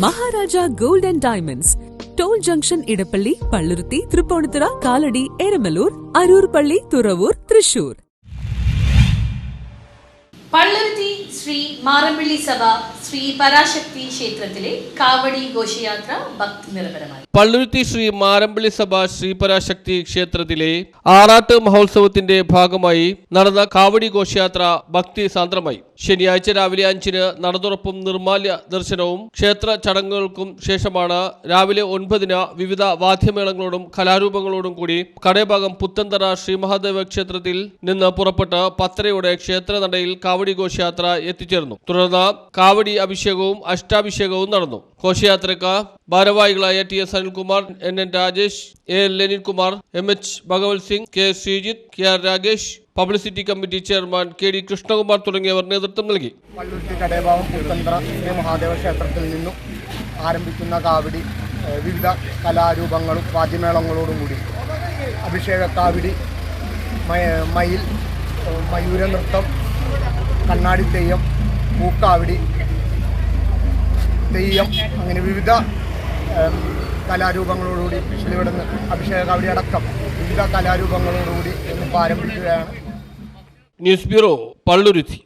Maharaja gold and diamonds, toll junction, Edappally, Palluruthy, Tripunithura, Kalady, Eramalloor, Aroor പള്ളി, തുറവൂർ, തൃശൂർ. പള്ളുരുത്തി ശ്രീ മാറമ്പള്ളി സഭ ശ്രീ പരാശക്തി ക്ഷേത്രത്തിലെ കാവടി ഘോഷയാത്ര ഭക്തി നിറപരമായി. പള്ളുരുത്തി ശ്രീ മാറമ്പള്ളി സഭ ശ്രീ പരാശക്തി ക്ഷേത്രത്തിലെ ആറാട്ട് മഹോത്സവത്തിന്റെ ഭാഗമായി നടന്ന കാവടി ഘോഷയാത്ര ഭക്തി സാന്ദ്രമായി. ശനിയാഴ്ച രാവിലെ 5-ന് നടതുറപ്പും നിർമാല്യ ദർശനവും ക്ഷേത്ര ചടങ്ങുകൾക്കും ശേഷമാണ് രാവിലെ 9-ന് വിവിധ വാദ്യമേളങ്ങളോടും കലാരൂപങ്ങളോടും കൂടി കടേഭാഗം പുത്തൻതറ ശ്രീ മഹാദേവ ക്ഷേത്രത്തിൽ നിന്ന് പുറപ്പെട്ട് 10:30-യോടെ ക്ഷേത്രനടയിൽ കാവടി ഘോഷയാത്ര എത്തിച്ചേർന്നു. തുടർന്ന് കാവടി അഭിഷേകവും അഷ്ടാഭിഷേകവും നടന്നു. ഘോഷയാത്രയ്ക്ക് ഭാരവാഹികളായ TS Anilkumar, NN Rajesh, AL Leninkumar, MH Bhagat Singh, K Sreejith, KR Ragesh, publicity committee chairman KD Krishnakumar തുടങ്ങിയവർ നേതൃത്വം നൽകി. പള്ളുരുത്തി കടേഭാഗം പുത്തൻതറ ശ്രീ മഹാദേവ ക്ഷേത്രത്തിൽ നിന്നും ആരംഭിക്കുന്ന കാവടി വിവിധ കലാരൂപങ്ങളും വാദ്യമേളങ്ങളോടും കൂടി അഭിഷേക കാവടി, മയിൽ, മയൂര നൃത്തം, കണ്ണാടി തെയ്യം, പൂക്കാവടി, തെയ്യം, അങ്ങനെ വിവിധ കലാരൂപങ്ങളോടുകൂടി ഇവിടുന്ന് അഭിഷേക കാവടി അടക്കം വിവിധ കലാരൂപങ്ങളോടുകൂടി ഇന്നിപ്പോൾ ആരംഭിക്കുകയാണ്. News bureau, Palluruthy.